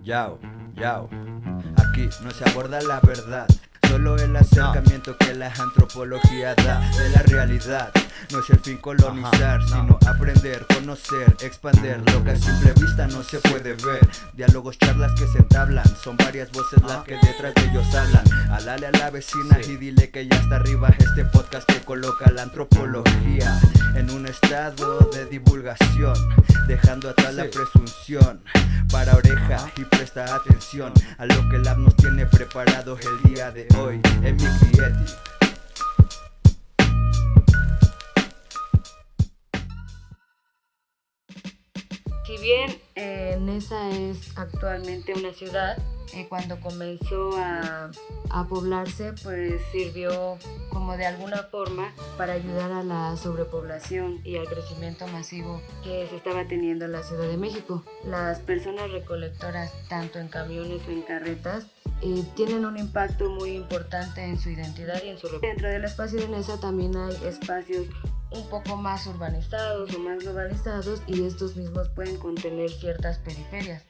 Yao, yao. Aquí no se aborda la verdad, solo el acercamiento que la antropología da de la realidad. No es el fin colonizar, sino aprender, conocer, expander lo que a simple vista no se puede ver. Diálogos, charlas que se entablan, son varias voces las que detrás de ellos hablan. Alale a la vecina y dile que ya está arriba este podcast que coloca la antropología en un estado de divulgación, dejando atrás la presunción. Para oreja y presta atención a lo que el app nos tiene preparado el día de hoy. Emic y Eti. Si bien Neza es actualmente una ciudad, cuando comenzó a poblarse, pues sirvió como de alguna forma para ayudar a la sobrepoblación y al crecimiento masivo que se estaba teniendo en la Ciudad de México. Las personas recolectoras, tanto en camiones o en carretas, tienen un impacto muy importante en su identidad y en su Dentro del espacio de Neza también hay espacios un poco más urbanizados o más globalizados, y estos mismos pueden contener ciertas periferias.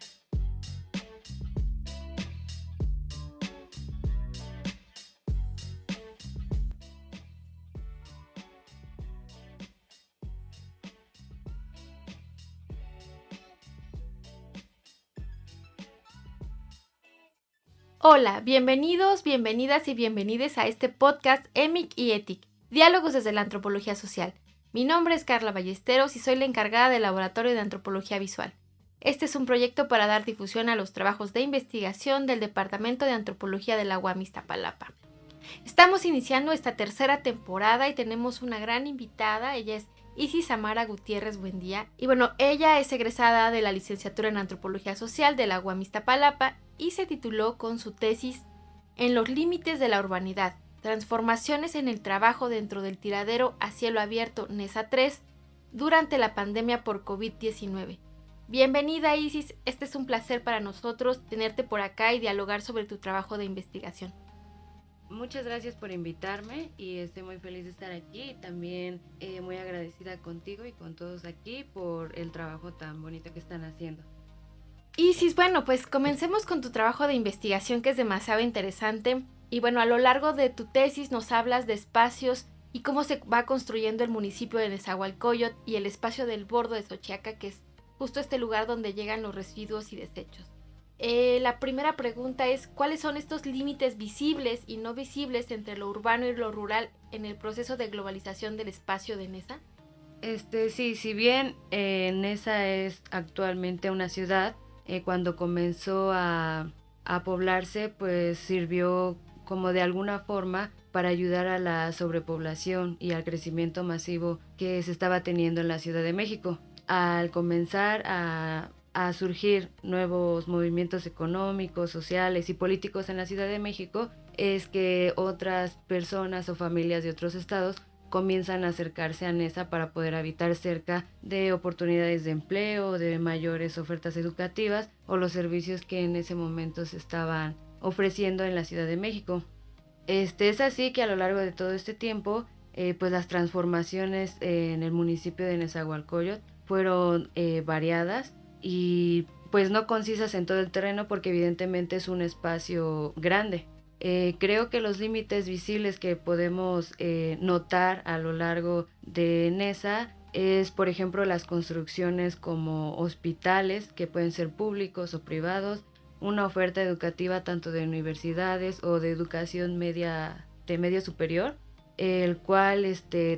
Hola, bienvenidos, bienvenidas y bienvenides a este podcast Emic y Etic, diálogos desde la antropología social. Mi nombre es Carla Ballesteros y soy la encargada del Laboratorio de Antropología Visual. Este es un proyecto para dar difusión a los trabajos de investigación del Departamento de Antropología de la UAM Iztapalapa. Estamos iniciando esta tercera temporada y tenemos una gran invitada. Ella es Isis Amara Gutiérrez Buendía. Y bueno, ella es egresada de la licenciatura en Antropología Social de la UAM Iztapalapa y se tituló con su tesis En los límites de la urbanidad, transformaciones en el trabajo dentro del tiradero a cielo abierto Neza 3 durante la pandemia por COVID-19. Bienvenida, Isis, este es un placer para nosotros tenerte por acá y dialogar sobre tu trabajo de investigación. Muchas gracias por invitarme y estoy muy feliz de estar aquí, y también muy agradecida contigo y con todos aquí por el trabajo tan bonito que están haciendo. Isis, bueno, pues comencemos con tu trabajo de investigación, que es demasiado interesante. Y bueno, a lo largo de tu tesis nos hablas de espacios y cómo se va construyendo el municipio de Nezahualcóyotl y el espacio del Bordo de Xochiaca, que es justo este lugar donde llegan los residuos y desechos. La primera pregunta es, ¿cuáles son estos límites visibles y no visibles entre lo urbano y lo rural en el proceso de globalización del espacio de Neza? Sí, si bien Neza es actualmente una ciudad, cuando comenzó a poblarse, pues sirvió como de alguna forma para ayudar a la sobrepoblación y al crecimiento masivo que se estaba teniendo en la Ciudad de México. Al comenzar a surgir nuevos movimientos económicos, sociales y políticos en la Ciudad de México, es que otras personas o familias de otros estados comienzan a acercarse a Neza para poder habitar cerca de oportunidades de empleo, de mayores ofertas educativas o los servicios que en ese momento se estaban ofreciendo en la Ciudad de México. Es así que a lo largo de todo este tiempo, pues las transformaciones en el municipio de Nezahualcóyotl fueron variadas y pues no concisas en todo el terreno, porque evidentemente es un espacio grande. Creo que los límites visibles que podemos notar a lo largo de Neza es, por ejemplo, las construcciones como hospitales, que pueden ser públicos o privados, una oferta educativa tanto de universidades o de educación media superior, el cual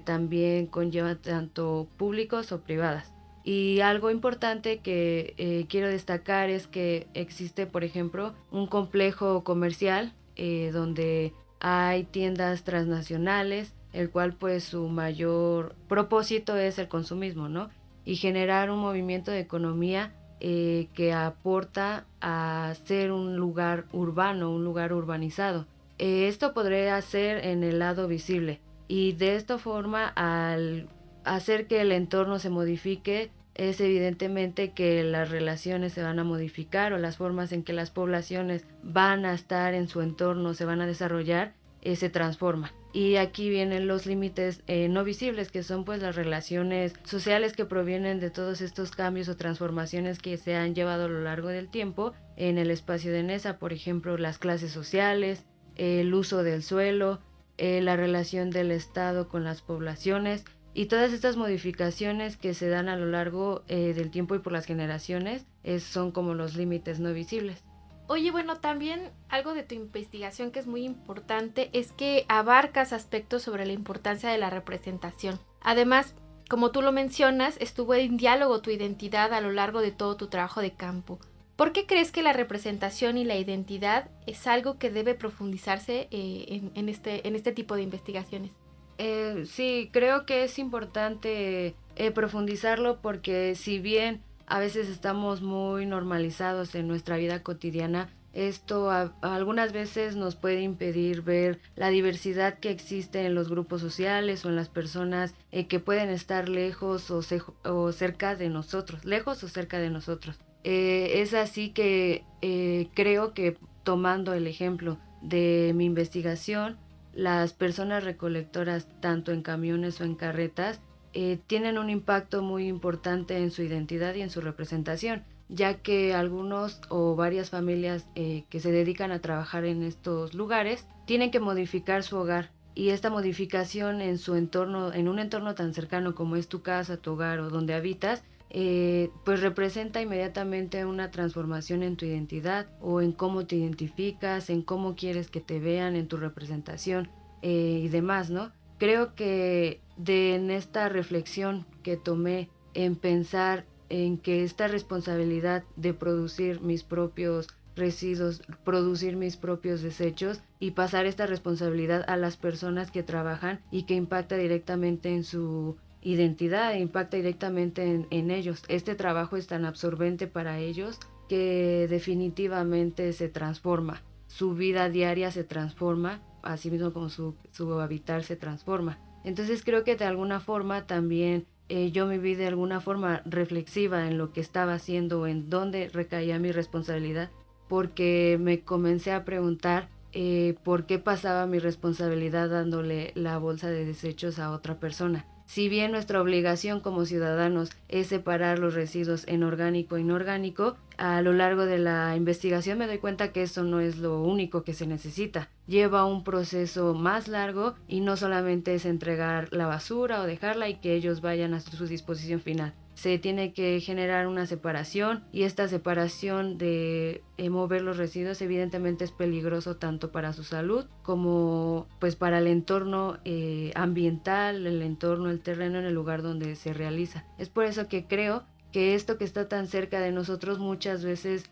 también conlleva tanto públicos o privadas. Y algo importante que quiero destacar es que existe, por ejemplo, un complejo comercial donde hay tiendas transnacionales, el cual pues su mayor propósito es el consumismo, ¿no? Y generar un movimiento de economía que aporta a ser un lugar urbano, un lugar urbanizado. Esto podría ser en el lado visible, y de esta forma, al hacer que el entorno se modifique, es evidentemente que las relaciones se van a modificar, o las formas en que las poblaciones van a estar en su entorno, se van a desarrollar, se transforman. Y aquí vienen los límites no visibles, que son pues las relaciones sociales que provienen de todos estos cambios o transformaciones que se han llevado a lo largo del tiempo en el espacio de Neza. Por ejemplo, las clases sociales, el uso del suelo, la relación del Estado con las poblaciones y todas estas modificaciones que se dan a lo largo del tiempo y por las generaciones son como los límites no visibles. Oye, bueno, también algo de tu investigación que es muy importante es que abarcas aspectos sobre la importancia de la representación. Además, como tú lo mencionas, estuvo en diálogo tu identidad a lo largo de todo tu trabajo de campo. ¿Por qué crees que la representación y la identidad es algo que debe profundizarse en este tipo de investigaciones? Sí, creo que es importante profundizarlo porque si bien a veces estamos muy normalizados en nuestra vida cotidiana, esto algunas veces nos puede impedir ver la diversidad que existe en los grupos sociales o en las personas que pueden estar lejos o cerca de nosotros, lejos o cerca de nosotros. Es así que creo que tomando el ejemplo de mi investigación, las personas recolectoras, tanto en camiones o en carretas, tienen un impacto muy importante en su identidad y en su representación, ya que algunos o varias familias que se dedican a trabajar en estos lugares tienen que modificar su hogar, y esta modificación en su entorno, en un entorno tan cercano como es tu casa, tu hogar o donde habitas, pues representa inmediatamente una transformación en tu identidad o en cómo te identificas, en cómo quieres que te vean, en tu representación y demás, ¿no? Creo que en esta reflexión que tomé en pensar en que esta responsabilidad de producir mis propios residuos, producir mis propios desechos y pasar esta responsabilidad a las personas que trabajan y que impacta directamente en su identidad, impacta directamente en ellos. Este trabajo es tan absorbente para ellos que definitivamente se transforma. Su vida diaria se transforma, así mismo como su habitar se transforma. Entonces creo que de alguna forma también yo me vi de alguna forma reflexiva en lo que estaba haciendo, en dónde recaía mi responsabilidad, porque me comencé a preguntar por qué pasaba mi responsabilidad dándole la bolsa de desechos a otra persona. Si bien nuestra obligación como ciudadanos es separar los residuos en orgánico e inorgánico, a lo largo de la investigación me doy cuenta que eso no es lo único que se necesita. Lleva un proceso más largo y no solamente es entregar la basura o dejarla y que ellos vayan a su disposición final. Se tiene que generar una separación, y esta separación de mover los residuos evidentemente es peligroso tanto para su salud como pues para el entorno ambiental, el entorno, el terreno en el lugar donde se realiza. Es por eso que creo que esto que está tan cerca de nosotros muchas veces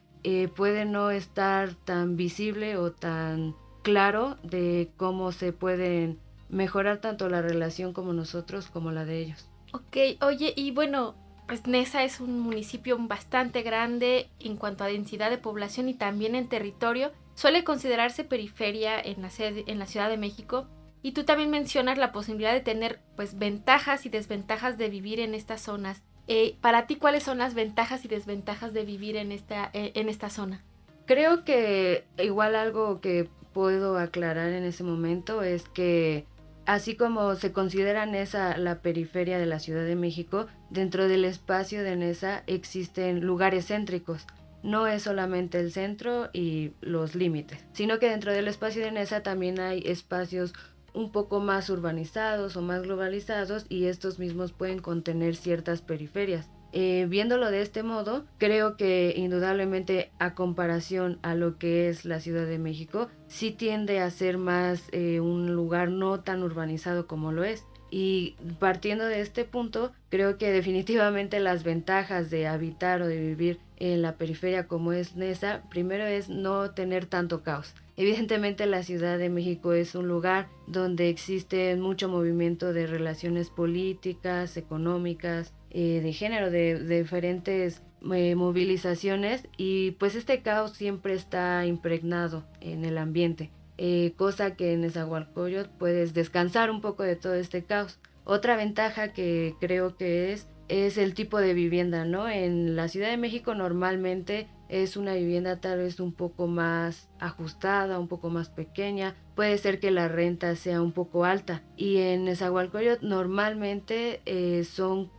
puede no estar tan visible o tan claro de cómo se pueden mejorar tanto la relación como nosotros como la de ellos. Ok, oye, y bueno, pues Neza es un municipio bastante grande en cuanto a densidad de población y también en territorio. Suele considerarse periferia en la Ciudad de México. Y tú también mencionas la posibilidad de tener pues ventajas y desventajas de vivir en estas zonas. Para ti, ¿cuáles son las ventajas y desventajas de vivir en esta zona? Creo que igual algo que puedo aclarar en ese momento es que así como se considera Neza la periferia de la Ciudad de México, dentro del espacio de Neza existen lugares céntricos. No es solamente el centro y los límites, sino que dentro del espacio de Neza también hay espacios un poco más urbanizados o más globalizados, y estos mismos pueden contener ciertas periferias. Viéndolo de este modo, creo que indudablemente a comparación a lo que es la Ciudad de México, sí tiende a ser más un lugar no tan urbanizado como lo es. Y partiendo de este punto, creo que definitivamente las ventajas de habitar o de vivir en la periferia como es Neza, primero es no tener tanto caos. Evidentemente la Ciudad de México es un lugar donde existe mucho movimiento de relaciones políticas, económicas, de género, de diferentes movilizaciones, y pues este caos siempre está impregnado en el ambiente. Cosa que en Nezahualcóyotl puedes descansar un poco de todo este caos. Otra ventaja que creo que es el tipo de vivienda, ¿no? En la Ciudad de México normalmente es una vivienda tal vez un poco más ajustada, un poco más pequeña, puede ser que la renta sea un poco alta. Y en Nezahualcóyotl normalmente son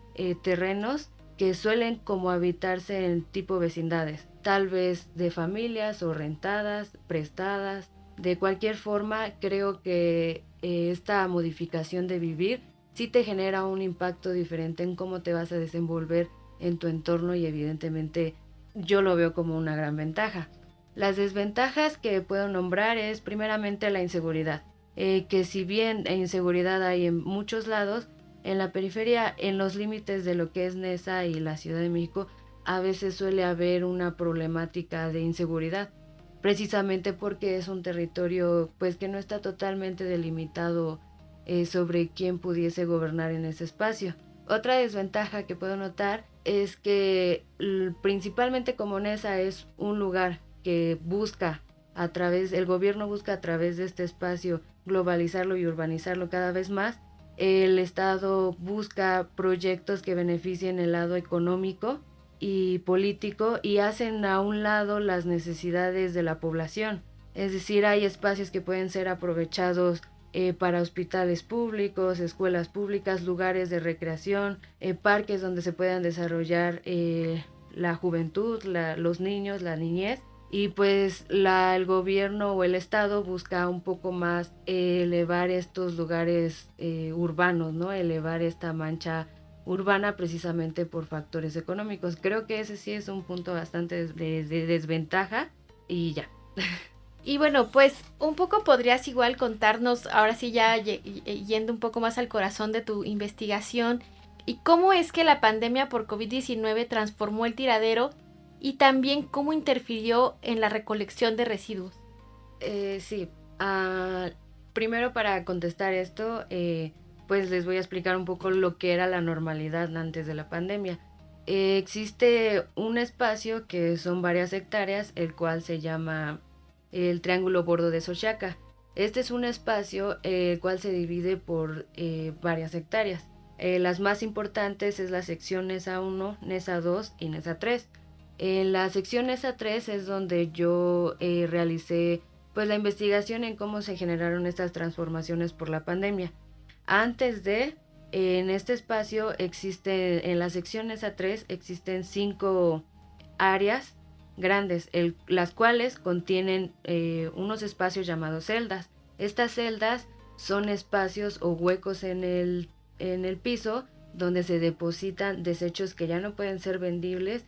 terrenos que suelen como habitarse en tipo vecindades, tal vez de familias o rentadas, prestadas. De cualquier forma, creo que esta modificación de vivir sí te genera un impacto diferente en cómo te vas a desenvolver en tu entorno, y evidentemente yo lo veo como una gran ventaja. Las desventajas que puedo nombrar es primeramente la inseguridad, que si bien inseguridad hay en muchos lados, en la periferia, en los límites de lo que es Neza y la Ciudad de México, a veces suele haber una problemática de inseguridad, precisamente porque es un territorio pues que no está totalmente delimitado sobre quién pudiese gobernar en ese espacio. Otra desventaja que puedo notar es que principalmente como Neza es un lugar que busca el gobierno busca a través de este espacio globalizarlo y urbanizarlo cada vez más, el Estado busca proyectos que beneficien el lado económico y político y hacen a un lado las necesidades de la población. Es decir, hay espacios que pueden ser aprovechados para hospitales públicos, escuelas públicas, lugares de recreación, parques donde se puedan desarrollar la juventud, los niños, la niñez. Y pues el gobierno o el Estado busca un poco más elevar estos lugares urbanos, ¿no? Elevar esta mancha urbana precisamente por factores económicos. Creo que ese sí es un punto bastante de desventaja y ya. Y bueno, pues un poco podrías igual contarnos, ahora sí ya yendo un poco más al corazón de tu investigación, y cómo es que la pandemia por COVID-19 transformó el tiradero y también cómo interfirió en la recolección de residuos. Sí, primero para contestar esto, pues les voy a explicar un poco lo que era la normalidad antes de la pandemia. Existe un espacio que son varias hectáreas, el cual se llama el Triángulo Bordo de Xochiaca. Este es un espacio el cual se divide por varias hectáreas. Las más importantes es la sección NESA 1, NESA 2 y NESA 3. En la sección NESA 3 es donde yo realicé pues la investigación en cómo se generaron estas transformaciones por la pandemia. Antes de, en este espacio en la sección NESA 3 existen 5 áreas grandes, las cuales contienen unos espacios llamados celdas. Estas celdas son espacios o huecos en el piso donde se depositan desechos que ya no pueden ser vendibles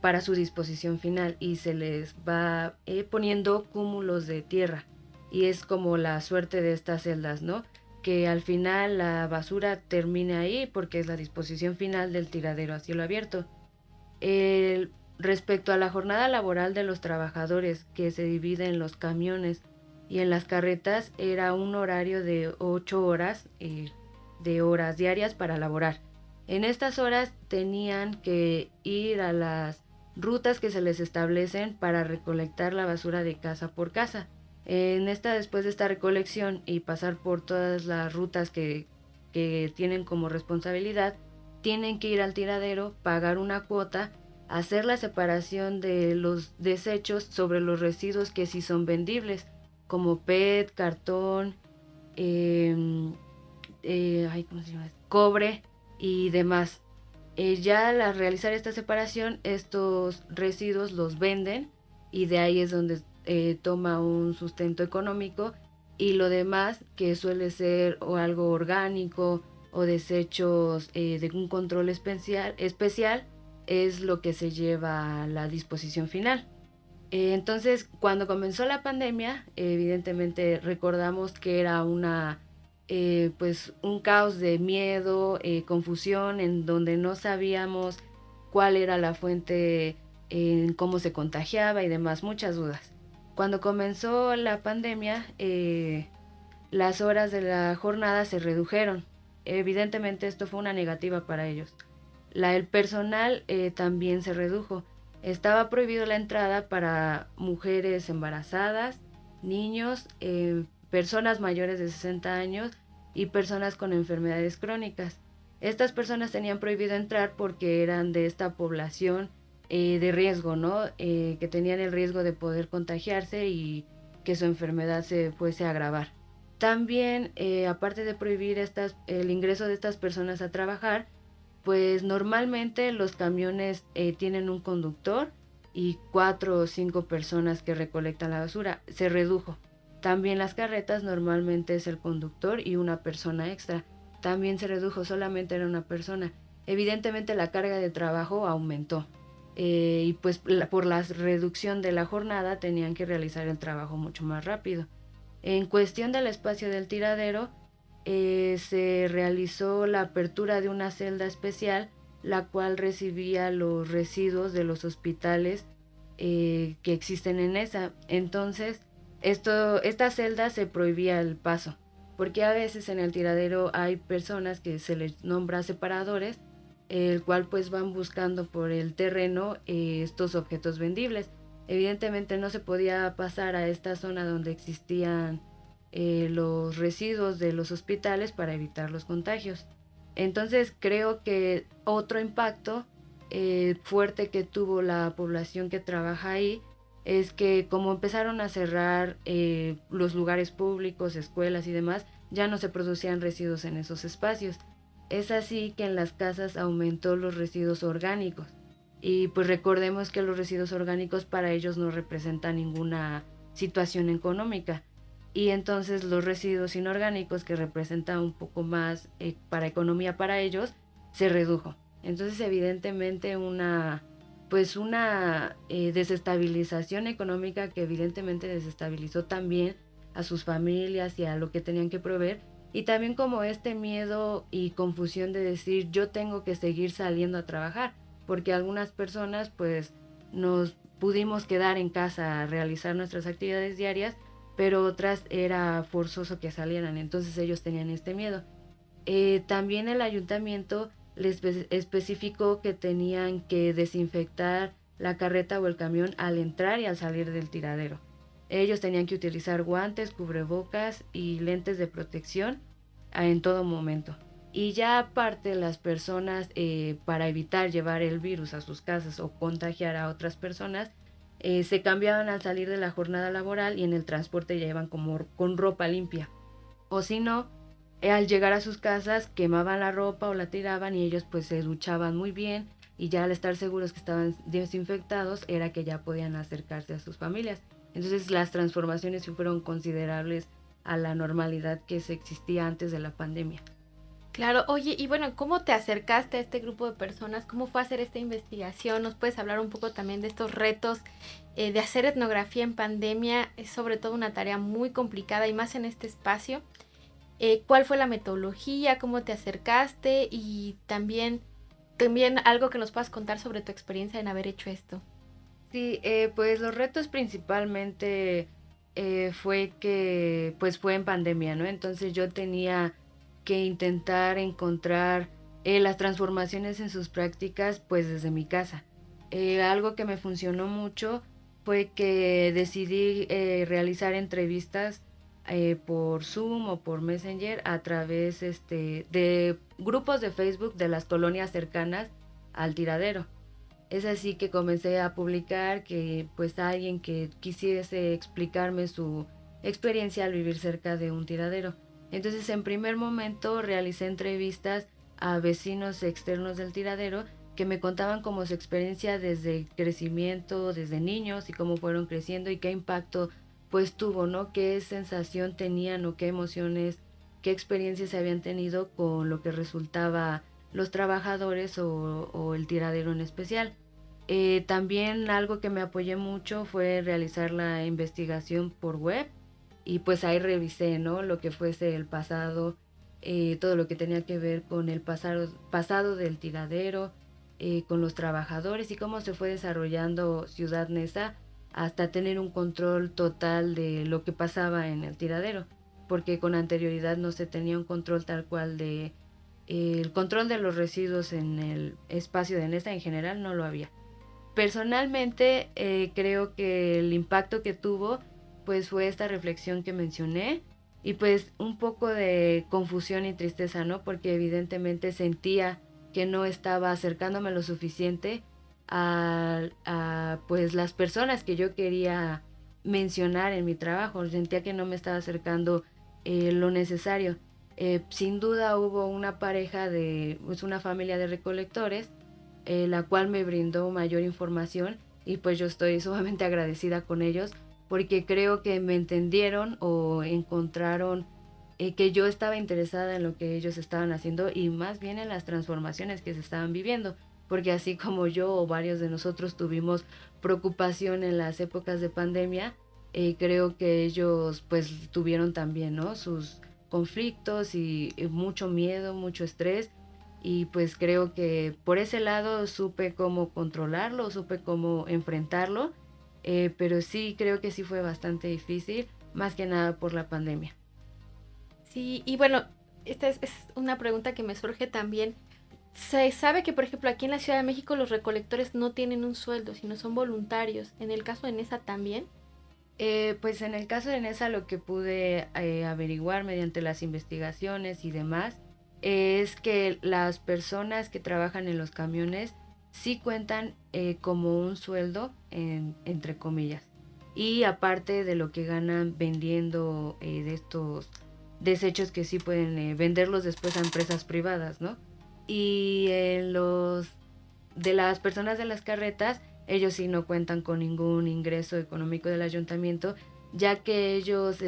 para su disposición final, y se les va poniendo cúmulos de tierra, y es como la suerte de estas celdas, ¿no? Que al final la basura termine ahí porque es la disposición final del tiradero a cielo abierto. Respecto a la jornada laboral de los trabajadores, que se divide en los camiones y en las carretas, era un horario de 8 horas de horas diarias para laborar. En estas horas tenían que ir a las rutas que se les establecen para recolectar la basura de casa por casa. Después de esta recolección y pasar por todas las rutas que tienen como responsabilidad, tienen que ir al tiradero, pagar una cuota, hacer la separación de los desechos sobre los residuos que sí son vendibles, como PET, cartón, cobre y demás. Ya al realizar esta separación, estos residuos los venden, y de ahí es donde toma un sustento económico, y lo demás, que suele ser o algo orgánico o desechos de un control especial, es lo que se lleva a la disposición final. Entonces, cuando comenzó la pandemia, evidentemente recordamos que era pues un caos de miedo, confusión, en donde no sabíamos cuál era la fuente, cómo se contagiaba y demás, muchas dudas. Cuando comenzó la pandemia, las horas de la jornada se redujeron. Evidentemente esto fue una negativa para ellos. El personal también se redujo. Estaba prohibido la entrada para mujeres embarazadas, niños, personas mayores de 60 años y personas con enfermedades crónicas. Estas personas tenían prohibido entrar porque eran de esta población de riesgo, ¿no? Que tenían el riesgo de poder contagiarse y que su enfermedad se fuese a agravar. También, aparte de prohibir el ingreso de estas personas a trabajar, pues normalmente los camiones tienen un conductor y 4 o 5 personas que recolectan la basura. Se redujo. También las carretas normalmente es el conductor y una persona extra. También se redujo, solamente era una persona. Evidentemente la carga de trabajo aumentó. Y pues por la reducción de la jornada tenían que realizar el trabajo mucho más rápido. En cuestión del espacio del tiradero, se realizó la apertura de una celda especial, la cual recibía los residuos de los hospitales que existen en esa. Entonces, esta celda se prohibía el paso, porque a veces en el tiradero hay personas que se les nombra separadores, el cual pues van buscando por el terreno estos objetos vendibles. Evidentemente no se podía pasar a esta zona donde existían los residuos de los hospitales para evitar los contagios. Entonces creo que otro impacto fuerte que tuvo la población que trabaja ahí es que como empezaron a cerrar los lugares públicos, escuelas y demás, ya no se producían residuos en esos espacios. Es así que en las casas aumentó los residuos orgánicos. Y pues recordemos que los residuos orgánicos para ellos no representan ninguna situación económica. Y entonces los residuos inorgánicos, que representan un poco más para economía para ellos, se redujo. Entonces evidentemente una desestabilización económica que evidentemente desestabilizó también a sus familias y a lo que tenían que proveer. Y también como este miedo y confusión de decir yo tengo que seguir saliendo a trabajar, porque algunas personas pues nos pudimos quedar en casa a realizar nuestras actividades diarias, pero otras era forzoso que salieran, entonces ellos tenían este miedo. También el ayuntamiento les especificó que tenían que desinfectar la carreta o el camión al entrar y al salir del tiradero. Ellos tenían que utilizar guantes, cubrebocas y lentes de protección en todo momento. Y ya aparte las personas, para evitar llevar el virus a sus casas o contagiar a otras personas, se cambiaban al salir de la jornada laboral y en el transporte ya iban como con ropa limpia. O si no, al llegar a sus casas quemaban la ropa o la tiraban y ellos pues se duchaban muy bien y ya al estar seguros que estaban desinfectados era que ya podían acercarse a sus familias. Entonces las transformaciones sí fueron considerables a la normalidad que se existía antes de la pandemia. Claro, oye, y bueno, ¿cómo te acercaste a este grupo de personas? ¿Cómo fue hacer esta investigación? ¿Nos puedes hablar un poco también de estos retos de hacer etnografía en pandemia? Es sobre todo una tarea muy complicada y más en este espacio. ¿Cuál fue la metodología? ¿Cómo te acercaste? Y también algo que nos puedas contar sobre tu experiencia en haber hecho esto. Sí, pues los retos principalmente fue que pues fue en pandemia, ¿no? Entonces yo tenía que intentar encontrar las transformaciones en sus prácticas pues desde mi casa. Algo que me funcionó mucho fue que decidí realizar entrevistas por Zoom o por Messenger a través de grupos de Facebook de las colonias cercanas al tiradero. Es así que comencé a publicar que pues alguien que quisiese explicarme su experiencia al vivir cerca de un tiradero. Entonces en primer momento realicé entrevistas a vecinos externos del tiradero que me contaban como su experiencia desde el crecimiento, desde niños y cómo fueron creciendo y qué impacto pues tuvo, ¿no? Qué sensación tenían o qué emociones, qué experiencias habían tenido con lo que resultaba los trabajadores o el tiradero en especial. También algo que me apoyé mucho fue realizar la investigación por web y pues ahí revisé, ¿no? Lo que fuese el pasado, todo lo que tenía que ver con el pasado del tiradero, con los trabajadores y cómo se fue desarrollando Ciudad Neza hasta tener un control total de lo que pasaba en el tiradero, porque con anterioridad no se tenía un control tal cual de el control de los residuos en el espacio de Neza en general no lo había. Personalmente creo que el impacto que tuvo pues fue esta reflexión que mencioné y pues un poco de confusión y tristeza, ¿no? Porque evidentemente sentía que no estaba acercándome lo suficiente a pues las personas que yo quería mencionar en mi trabajo. Sentía que no me estaba acercando lo necesario. Sin duda hubo una pareja pues una familia de recolectores, la cual me brindó mayor información, y pues yo estoy sumamente agradecida con ellos porque creo que me entendieron o encontraron que yo estaba interesada en lo que ellos estaban haciendo y más bien en las transformaciones que se estaban viviendo, porque así como yo o varios de nosotros tuvimos preocupación en las épocas de pandemia, creo que ellos pues tuvieron también, ¿no?, sus conflictos y mucho miedo, mucho estrés, y pues creo que por ese lado supe cómo controlarlo, supe cómo enfrentarlo, pero sí creo que sí fue bastante difícil, más que nada por la pandemia. Sí, y bueno, esta es una pregunta que me surge también. Se sabe que, por ejemplo, aquí en la Ciudad de México los recolectores no tienen un sueldo, sino son voluntarios. ¿En el caso de Nesa también? Pues en el caso de Nesa, lo que pude averiguar mediante las investigaciones y demás es que las personas que trabajan en los camiones sí cuentan como un sueldo, entre comillas, y aparte de lo que ganan vendiendo de estos desechos que sí pueden venderlos después a empresas privadas, ¿no? Y de las personas de las carretas, ellos sí no cuentan con ningún ingreso económico del ayuntamiento, ya que ellos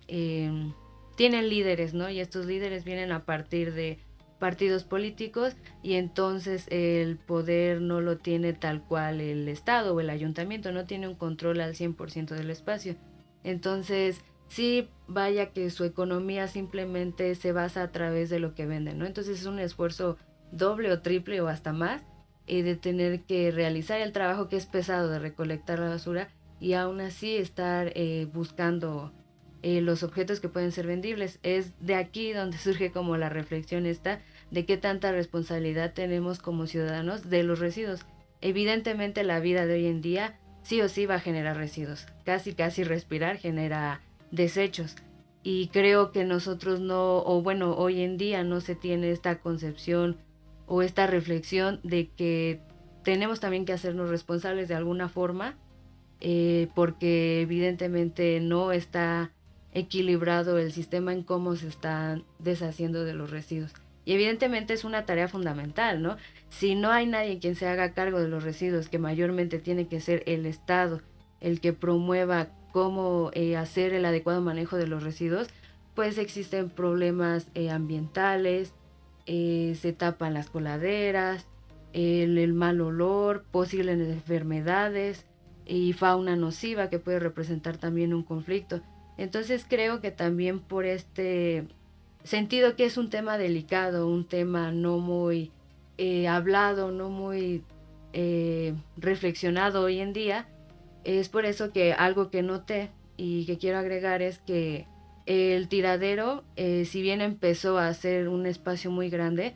tienen líderes, ¿no? Y estos líderes vienen a partir de partidos políticos, y entonces el poder no lo tiene tal cual el Estado o el ayuntamiento, no tiene un control al 100% del espacio. Entonces, sí, vaya que su economía simplemente se basa a través de lo que venden, ¿no? Entonces es un esfuerzo doble o triple o hasta más, de tener que realizar el trabajo que es pesado de recolectar la basura y aún así estar buscando los objetos que pueden ser vendibles. Es de aquí donde surge como la reflexión esta de qué tanta responsabilidad tenemos como ciudadanos de los residuos. Evidentemente la vida de hoy en día sí o sí va a generar residuos. Casi respirar genera desechos. Y creo que nosotros no, o bueno, hoy en día no se tiene esta concepción o esta reflexión de que tenemos también que hacernos responsables de alguna forma, porque evidentemente no está equilibrado el sistema en cómo se están deshaciendo de los residuos. Y evidentemente es una tarea fundamental, ¿no? Si no hay nadie quien se haga cargo de los residuos, que mayormente tiene que ser el Estado el que promueva cómo hacer el adecuado manejo de los residuos, pues existen problemas ambientales, se tapan las coladeras, el mal olor, posibles enfermedades y fauna nociva que puede representar también un conflicto. Entonces creo que también por este sentido que es un tema delicado, un tema no muy hablado, no muy reflexionado hoy en día, es por eso que algo que noté y que quiero agregar es que el tiradero, si bien empezó a ser un espacio muy grande,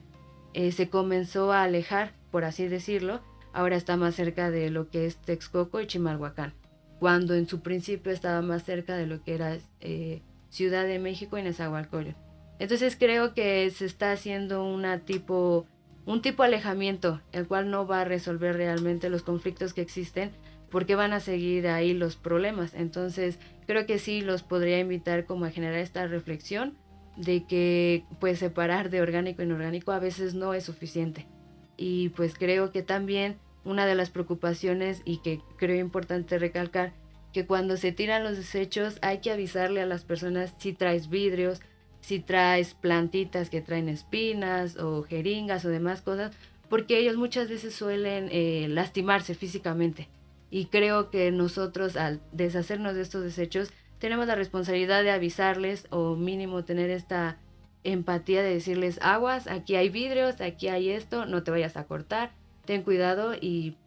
se comenzó a alejar, por así decirlo. Ahora está más cerca de lo que es Texcoco y Chimalhuacán, cuando en su principio estaba más cerca de lo que era Ciudad de México y Nezahualcóyotl. Entonces creo que se está haciendo un tipo alejamiento, el cual no va a resolver realmente los conflictos que existen, porque van a seguir ahí los problemas. Entonces creo que sí los podría invitar como a generar esta reflexión de que pues separar de orgánico e inorgánico a veces no es suficiente. Y pues creo que también una de las preocupaciones, y que creo importante recalcar, que cuando se tiran los desechos hay que avisarle a las personas si traes vidrios, si traes plantitas que traen espinas o jeringas o demás cosas, porque ellos muchas veces suelen lastimarse físicamente. Y creo que nosotros, al deshacernos de estos desechos, tenemos la responsabilidad de avisarles, o mínimo tener esta empatía de decirles: aguas, aquí hay vidrios, aquí hay esto, no te vayas a cortar, ten cuidado. Y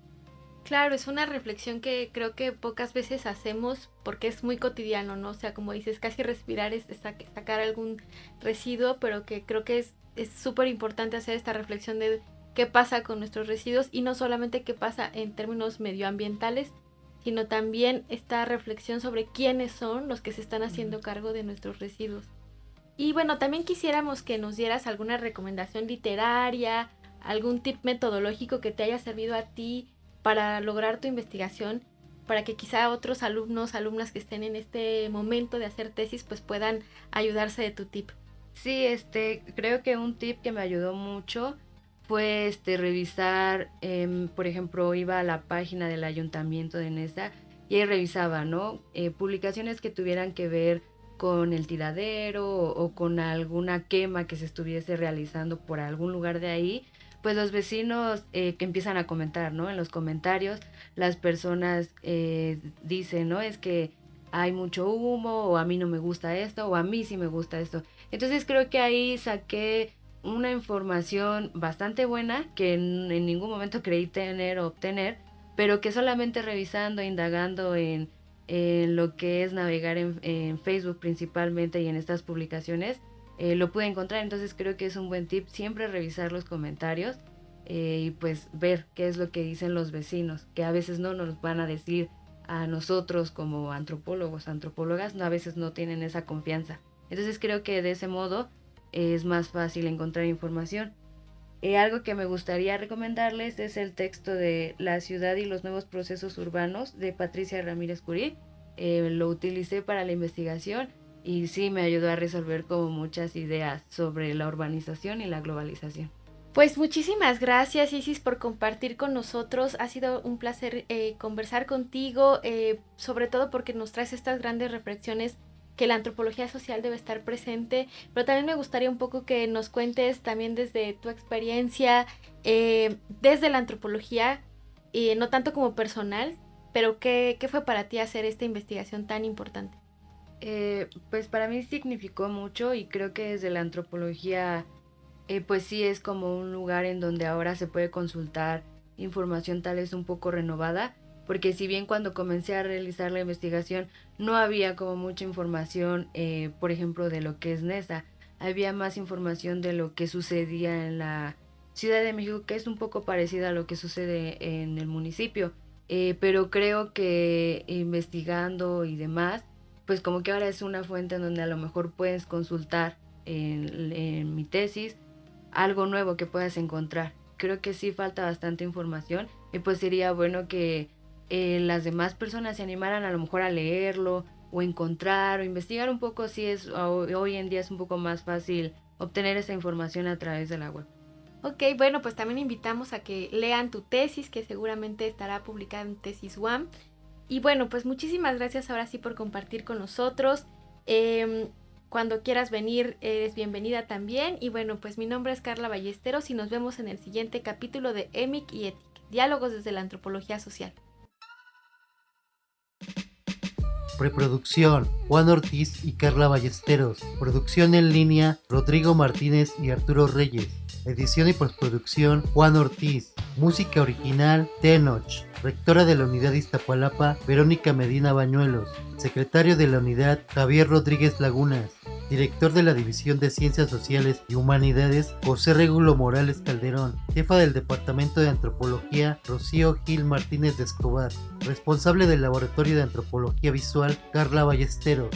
claro, es una reflexión que creo que pocas veces hacemos porque es muy cotidiano, ¿no? O sea, como dices, casi respirar es sacar algún residuo, pero que creo que es súper importante hacer esta reflexión de qué pasa con nuestros residuos, y no solamente qué pasa en términos medioambientales, sino también esta reflexión sobre quiénes son los que se están haciendo cargo de nuestros residuos. Y bueno, también quisiéramos que nos dieras alguna recomendación literaria, algún tip metodológico que te haya servido a ti para lograr tu investigación, para que quizá otros alumnos, alumnas que estén en este momento de hacer tesis, pues puedan ayudarse de tu tip. Sí, creo que un tip que me ayudó mucho fue revisar, por ejemplo, iba a la página del ayuntamiento de Neza y ahí revisaba, ¿no? Publicaciones que tuvieran que ver con el tiradero o con alguna quema que se estuviese realizando por algún lugar de ahí, pues los vecinos que empiezan a comentar, ¿no? En los comentarios las personas dicen, ¿no? Es que hay mucho humo, o a mí no me gusta esto, o a mí sí me gusta esto. Entonces creo que ahí saqué una información bastante buena que en ningún momento creí tener o obtener, pero que solamente revisando, indagando en lo que es navegar en Facebook principalmente y en estas publicaciones, lo pude encontrar. Entonces creo que es un buen tip siempre revisar los comentarios y pues ver qué es lo que dicen los vecinos, que a veces no nos van a decir a nosotros como antropólogos, antropólogas, a veces no tienen esa confianza. Entonces creo que de ese modo es más fácil encontrar información. Algo que me gustaría recomendarles es el texto de La ciudad y los nuevos procesos urbanos de Patricia Ramírez Curí. Lo utilicé para la investigación y sí me ayudó a resolver como muchas ideas sobre la urbanización y la globalización. Pues muchísimas gracias, Isis, por compartir con nosotros. Ha sido un placer conversar contigo, sobre todo porque nos traes estas grandes reflexiones que la antropología social debe estar presente, pero también me gustaría un poco que nos cuentes también desde tu experiencia, desde la antropología, no tanto como personal, pero ¿qué fue para ti hacer esta investigación tan importante? Pues para mí significó mucho y creo que desde la antropología pues sí es como un lugar en donde ahora se puede consultar información tal vez un poco renovada, porque si bien cuando comencé a realizar la investigación no había como mucha información, por ejemplo, de lo que es Neza, había más información de lo que sucedía en la Ciudad de México, que es un poco parecida a lo que sucede en el municipio, pero creo que investigando y demás, pues como que ahora es una fuente en donde a lo mejor puedes consultar en mi tesis algo nuevo que puedas encontrar. Creo que sí falta bastante información y pues sería bueno que las demás personas se animaran a lo mejor a leerlo o encontrar o investigar un poco. Si es hoy en día es un poco más fácil obtener esa información a través de la web. Ok, bueno, pues también invitamos a que lean tu tesis, que seguramente estará publicada en Tesis UAM. Y bueno, pues muchísimas gracias ahora sí por compartir con nosotros. Cuando quieras venir, eres bienvenida también. Y bueno, pues mi nombre es Carla Ballesteros y nos vemos en el siguiente capítulo de EMIC y ETIC, Diálogos desde la Antropología Social. Preproducción, Juan Ortiz y Carla Ballesteros. Producción en línea, Rodrigo Martínez y Arturo Reyes. Edición y postproducción, Juan Ortiz. Música original, Tenoch. Rectora de la Unidad Iztapalapa, Verónica Medina Bañuelos. Secretario de la Unidad, Javier Rodríguez Lagunas. Director de la División de Ciencias Sociales y Humanidades, José Regulo Morales Calderón. Jefa del Departamento de Antropología, Rocío Gil Martínez de Escobar. Responsable del Laboratorio de Antropología Visual, Carla Ballesteros.